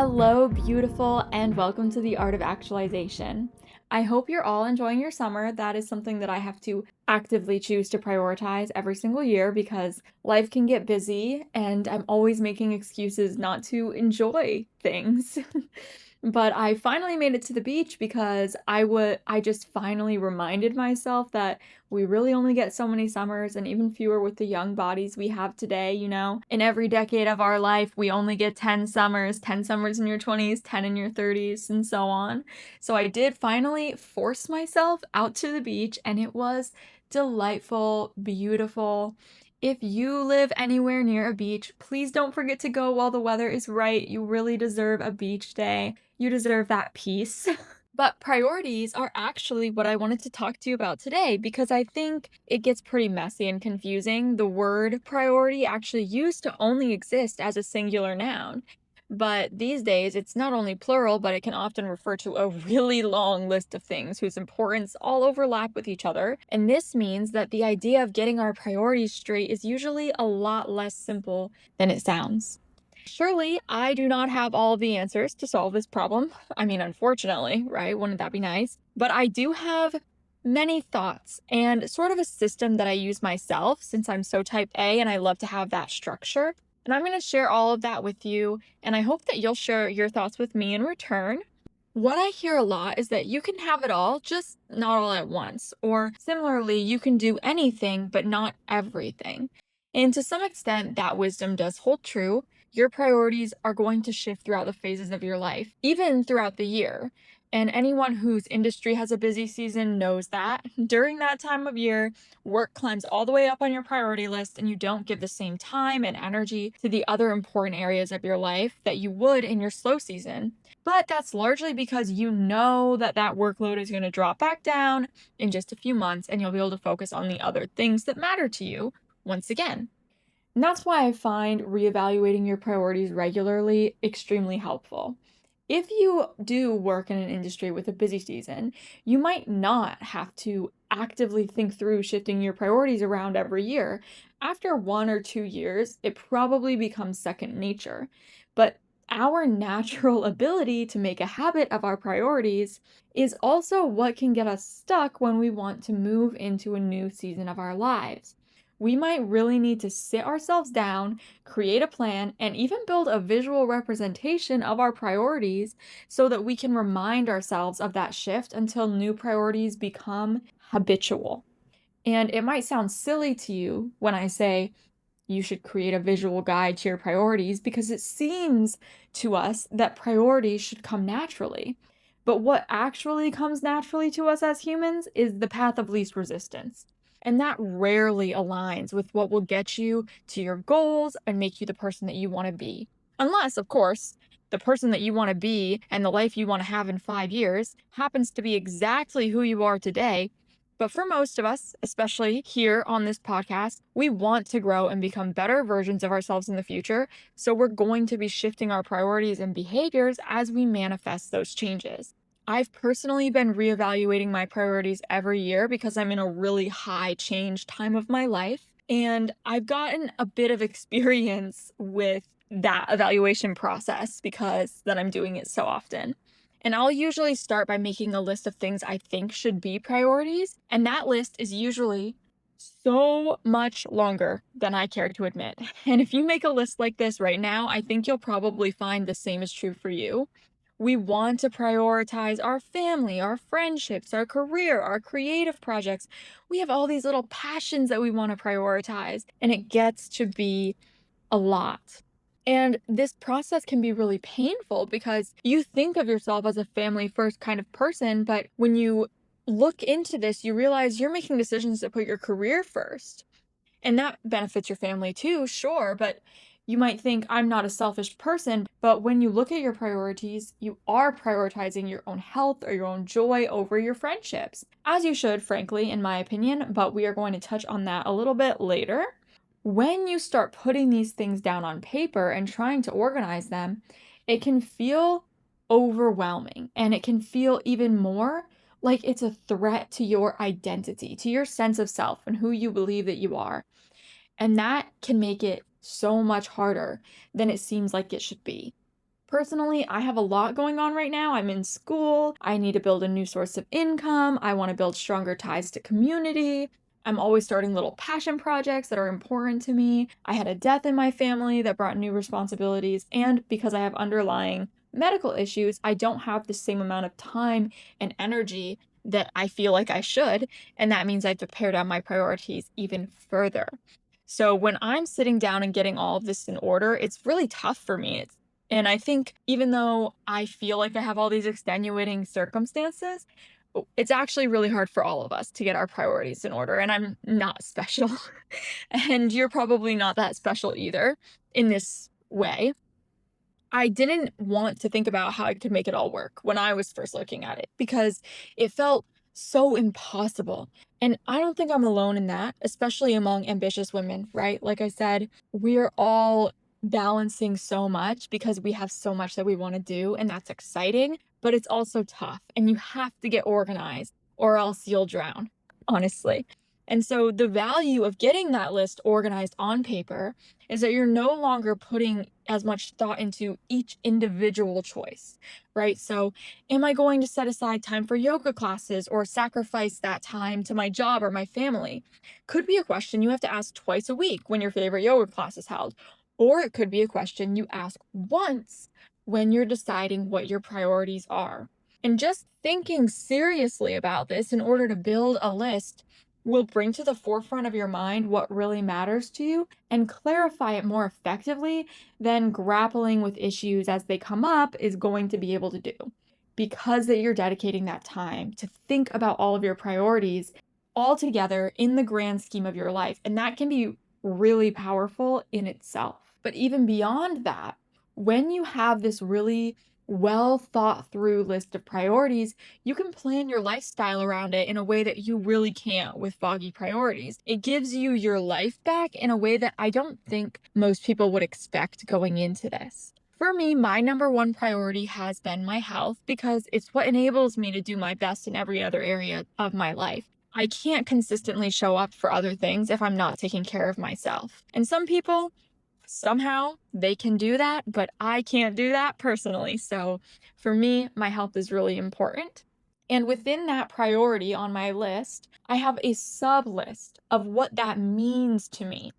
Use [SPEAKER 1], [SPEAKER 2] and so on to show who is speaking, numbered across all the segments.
[SPEAKER 1] Hello, beautiful, and welcome to the Art of Actualization. I hope you're all enjoying your summer. That is something that I have to actively choose to prioritize every single year because life can get busy and I'm always making excuses not to enjoy things. But I finally made it to the beach because I just finally reminded myself that we really only get so many summers and even fewer with the young bodies we have today, you know. In every decade of our life, we only get 10 summers, 10 summers in your 20s, 10 in your 30s, and so on. So I did finally force myself out to the beach and it was delightful, beautiful. If you live anywhere near a beach, please don't forget to go while the weather is right. You really deserve a beach day. You deserve that peace. But priorities are actually what I wanted to talk to you about today because I think it gets pretty messy and confusing. The word priority actually used to only exist as a singular noun. But these days, it's not only plural, but it can often refer to a really long list of things whose importance all overlap with each other. And this means that the idea of getting our priorities straight is usually a lot less simple than it sounds. Surely, I do not have all of the answers to solve this problem. I mean, unfortunately, right? Wouldn't that be nice? But I do have many thoughts and sort of a system that I use myself since I'm so type A and I love to have that structure. And I'm going to share all of that with you, and I hope that you'll share your thoughts with me in return. What I hear a lot is that you can have it all, just not all at once. Or similarly, you can do anything, but not everything. And to some extent, that wisdom does hold true. Your priorities are going to shift throughout the phases of your life, even throughout the year. And anyone whose industry has a busy season knows that. During that time of year, work climbs all the way up on your priority list, and you don't give the same time and energy to the other important areas of your life that you would in your slow season. But that's largely because you know that that workload is going to drop back down in just a few months, and you'll be able to focus on the other things that matter to you once again. And that's why I find reevaluating your priorities regularly extremely helpful. If you do work in an industry with a busy season, you might not have to actively think through shifting your priorities around every year. After 1 or 2 years, it probably becomes second nature. But our natural ability to make a habit of our priorities is also what can get us stuck when we want to move into a new season of our lives. We might really need to sit ourselves down, create a plan, and even build a visual representation of our priorities so that we can remind ourselves of that shift until new priorities become habitual. And it might sound silly to you when I say you should create a visual guide to your priorities because it seems to us that priorities should come naturally. But what actually comes naturally to us as humans is the path of least resistance. And that rarely aligns with what will get you to your goals and make you the person that you want to be. Unless, of course, the person that you want to be and the life you want to have in 5 years happens to be exactly who you are today. But for most of us, especially here on this podcast, we want to grow and become better versions of ourselves in the future. So we're going to be shifting our priorities and behaviors as we manifest those changes. I've personally been reevaluating my priorities every year because I'm in a really high change time of my life. And I've gotten a bit of experience with that evaluation process because that I'm doing it so often. And I'll usually start by making a list of things I think should be priorities. And that list is usually so much longer than I care to admit. And if you make a list like this right now, I think you'll probably find the same is true for you. We want to prioritize our family, our friendships, our career, our creative projects. We have all these little passions that we want to prioritize, and it gets to be a lot. And this process can be really painful because you think of yourself as a family first kind of person, but when you look into this, you realize you're making decisions that put your career first. And that benefits your family too, sure, but you might think I'm not a selfish person, but when you look at your priorities, you are prioritizing your own health or your own joy over your friendships. As you should, frankly, in my opinion, but we are going to touch on that a little bit later. When you start putting these things down on paper and trying to organize them, it can feel overwhelming and it can feel even more like it's a threat to your identity, to your sense of self and who you believe that you are. And that can make it so much harder than it seems like it should be. Personally, I have a lot going on right now. I'm in school. I need to build a new source of income. I want to build stronger ties to community. I'm always starting little passion projects that are important to me. I had a death in my family that brought new responsibilities. And because I have underlying medical issues, I don't have the same amount of time and energy that I feel like I should. And that means I have to pare down my priorities even further. So when I'm sitting down and getting all of this in order, it's really tough for me. And I think even though I feel like I have all these extenuating circumstances, it's actually really hard for all of us to get our priorities in order. And I'm not special. And you're probably not that special either in this way. I didn't want to think about how I could make it all work when I was first looking at it because it felt so impossible. And I don't think I'm alone in that, especially among ambitious women, right? Like I said, we're all balancing so much because we have so much that we want to do, and that's exciting, but it's also tough, and you have to get organized or else you'll drown, honestly. And so the value of getting that list organized on paper is that you're no longer putting as much thought into each individual choice, right? So, am I going to set aside time for yoga classes or sacrifice that time to my job or my family? Could be a question you have to ask twice a week when your favorite yoga class is held. Or it could be a question you ask once when you're deciding what your priorities are. And just thinking seriously about this in order to build a list will bring to the forefront of your mind what really matters to you and clarify it more effectively than grappling with issues as they come up is going to be able to do. Because that you're dedicating that time to think about all of your priorities all together in the grand scheme of your life. And that can be really powerful in itself. But even beyond that, when you have this really well thought through list of priorities, you can plan your lifestyle around it in a way that you really can't with foggy priorities. It gives you your life back in a way that I don't think most people would expect going into this. For me, my number one priority has been my health because it's what enables me to do my best in every other area of my life. I can't consistently show up for other things if I'm not taking care of myself. And some people, somehow they can do that, but I can't do that personally. So for me, my health is really important. And within that priority on my list, I have a sub list of what that means to me.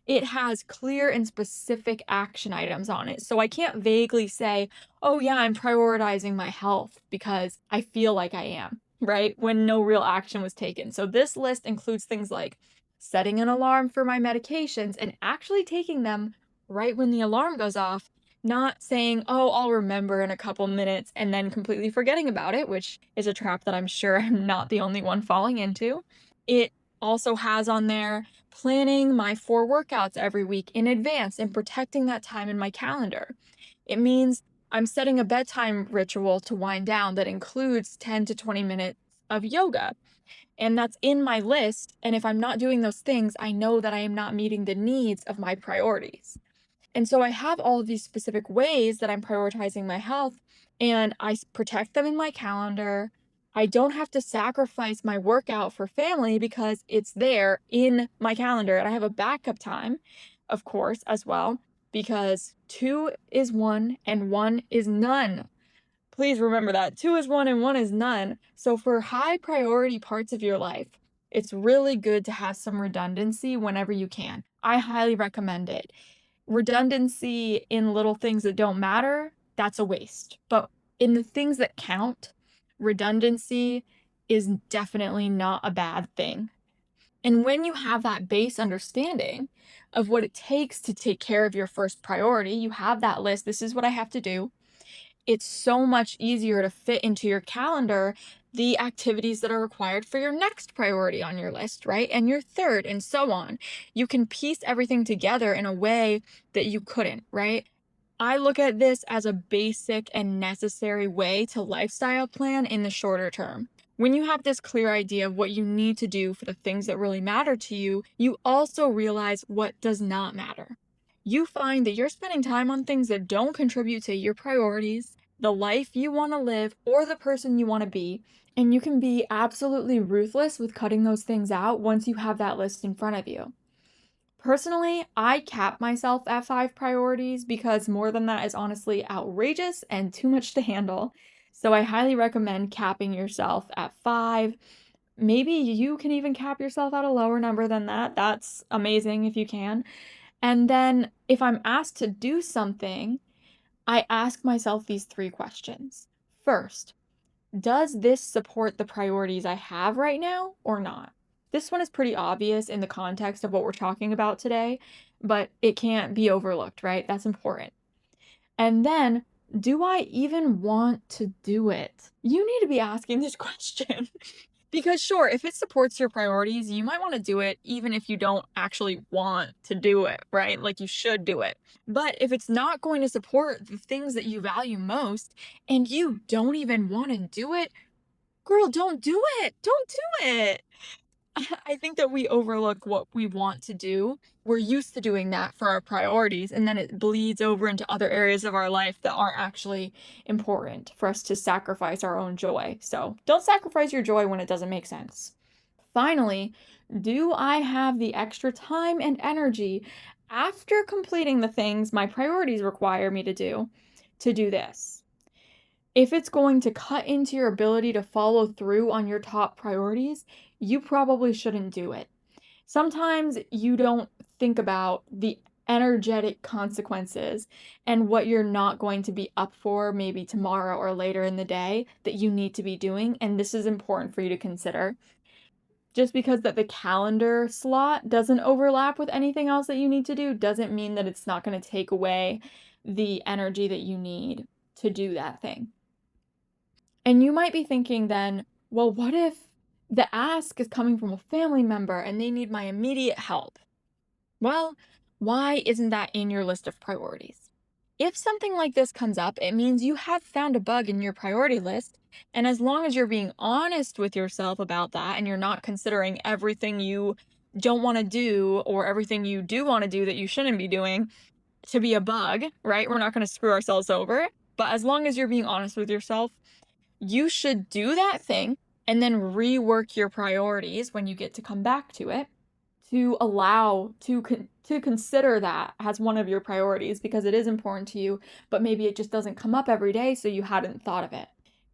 [SPEAKER 1] It has clear and specific action items on it. So I can't vaguely say, oh yeah, I'm prioritizing my health because I feel like I am, right? When no real action was taken. So this list includes things like setting an alarm for my medications and actually taking them right when the alarm goes off, not saying, oh, I'll remember in a couple minutes and then completely forgetting about it, which is a trap that I'm sure I'm not the only one falling into. It also has on there planning my 4 workouts every week in advance and protecting that time in my calendar. It means I'm setting a bedtime ritual to wind down that includes 10 to 20 minutes of yoga. And that's in my list. And if I'm not doing those things, I know that I am not meeting the needs of my priorities. And so I have all of these specific ways that I'm prioritizing my health, and I protect them in my calendar. I don't have to sacrifice my workout for family because it's there in my calendar. And I have a backup time, of course, as well, because 2 is 1 and 1 is none. Please remember that 2 is 1 and 1 is none. So for high priority parts of your life, it's really good to have some redundancy whenever you can. I highly recommend it. Redundancy in little things that don't matter, that's a waste. But in the things that count, redundancy is definitely not a bad thing. And when you have that base understanding of what it takes to take care of your first priority, you have that list. This is what I have to do. It's so much easier to fit into your calendar the activities that are required for your next priority on your list, right? And your third, and so on. You can piece everything together in a way that you couldn't, right? I look at this as a basic and necessary way to lifestyle plan in the shorter term. When you have this clear idea of what you need to do for the things that really matter to you, you also realize what does not matter. You find that you're spending time on things that don't contribute to your priorities, the life you want to live, or the person you want to be, and you can be absolutely ruthless with cutting those things out once you have that list in front of you. Personally, I cap myself at 5 priorities because more than that is honestly outrageous and too much to handle. So I highly recommend capping yourself at 5. Maybe you can even cap yourself at a lower number than that. That's amazing if you can. And then if I'm asked to do something, I ask myself these 3 questions. First, does this support the priorities I have right now or not? This one is pretty obvious in the context of what we're talking about today, but it can't be overlooked, right? That's important. And then, do I even want to do it? You need to be asking this question. Because sure, if it supports your priorities, you might want to do it even if you don't actually want to do it, right? Like you should do it. But if it's not going to support the things that you value most and you don't even want to do it, girl, don't do it. Don't do it. I think that we overlook what we want to do. We're used to doing that for our priorities, and then it bleeds over into other areas of our life that aren't actually important for us to sacrifice our own joy. So don't sacrifice your joy when it doesn't make sense. Finally, do I have the extra time and energy after completing the things my priorities require me to do this? If it's going to cut into your ability to follow through on your top priorities, you probably shouldn't do it. Sometimes you don't think about the energetic consequences and what you're not going to be up for maybe tomorrow or later in the day that you need to be doing, and this is important for you to consider. Just because that the calendar slot doesn't overlap with anything else that you need to do doesn't mean that it's not going to take away the energy that you need to do that thing. And you might be thinking then, well, what if the ask is coming from a family member and they need my immediate help? Well, why isn't that in your list of priorities? If something like this comes up, it means you have found a bug in your priority list. And as long as you're being honest with yourself about that and you're not considering everything you don't want to do or everything you do want to do that you shouldn't be doing to be a bug, right? We're not going to screw ourselves over. But as long as you're being honest with yourself, you should do that thing and then rework your priorities when you get to come back to it to allow to consider that as one of your priorities because it is important to you, but maybe it just doesn't come up every day, so you hadn't thought of it.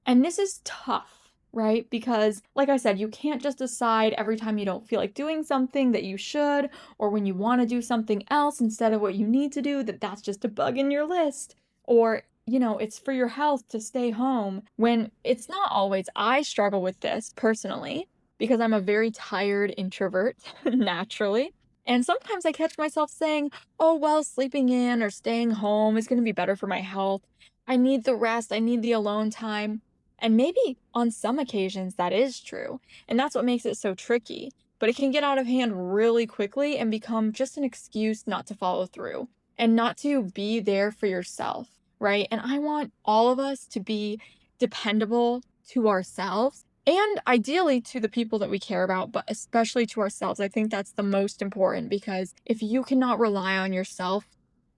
[SPEAKER 1] And this is tough, right? Because, like I said, you can't just decide every time you don't feel like doing something that you should, or when you want to do something else instead of what you need to do, that that's just a bug in your list. Or, it's for your health to stay home when it's not always. I struggle with this personally because I'm a very tired introvert naturally. And sometimes I catch myself saying, oh, well, sleeping in or staying home is going to be better for my health. I need the rest. I need the alone time. And maybe on some occasions that is true. And that's what makes it so tricky. But it can get out of hand really quickly and become just an excuse not to follow through and not to be there for yourself, right? And I want all of us to be dependable to ourselves and ideally to the people that we care about, but especially to ourselves. I think that's the most important because if you cannot rely on yourself,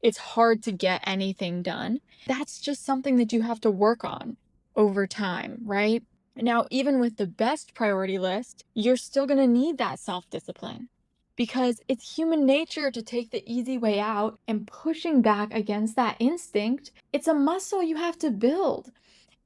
[SPEAKER 1] it's hard to get anything done. That's just something that you have to work on over time, right? Now, even with the best priority list, you're still going to need that self-discipline because it's human nature to take the easy way out, and pushing back against that instinct, it's a muscle you have to build.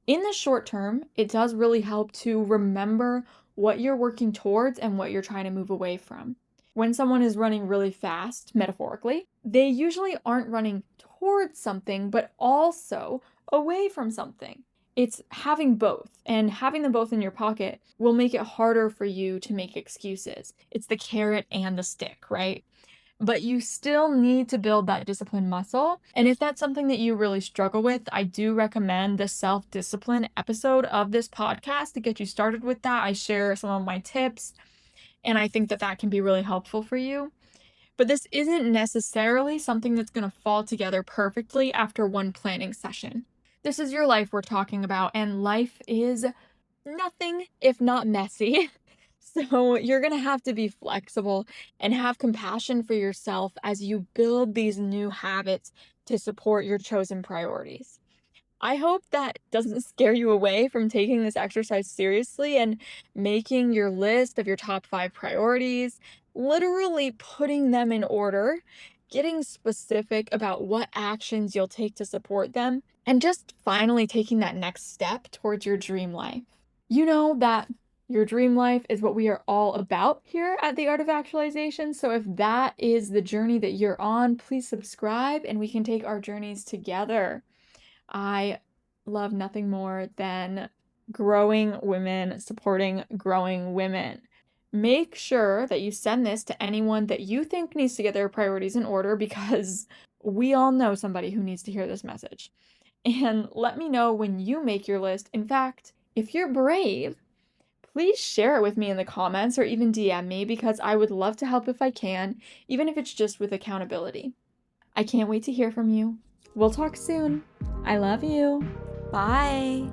[SPEAKER 1] In the short term, it does really help to remember what you're working towards and what you're trying to move away from. When someone is running really fast, metaphorically, they usually aren't running towards something, but also away from something. It's having both, and having them both in your pocket will make it harder for you to make excuses. It's the carrot and the stick, right? But you still need to build that discipline muscle. And if that's something that you really struggle with, I do recommend the self-discipline episode of this podcast to get you started with that. I share some of my tips, and I think that that can be really helpful for you. But this isn't necessarily something that's going to fall together perfectly after one planning session. This is your life we're talking about, and life is nothing if not messy. So you're going to have to be flexible and have compassion for yourself as you build these new habits to support your chosen priorities. I hope that doesn't scare you away from taking this exercise seriously and making your list of your top 5 priorities. literally putting them in order, getting specific about what actions you'll take to support them, and just finally taking that next step towards your dream life. You know that your dream life is what we are all about here at the Art of Actualization. So if that is the journey that you're on, please subscribe and we can take our journeys together. I love nothing more than growing women, supporting growing women. Make sure that you send this to anyone that you think needs to get their priorities in order because we all know somebody who needs to hear this message. And let me know when you make your list. In fact, if you're brave, please share it with me in the comments or even DM me because I would love to help if I can, even if it's just with accountability. I can't wait to hear from you. We'll talk soon. I love you. Bye.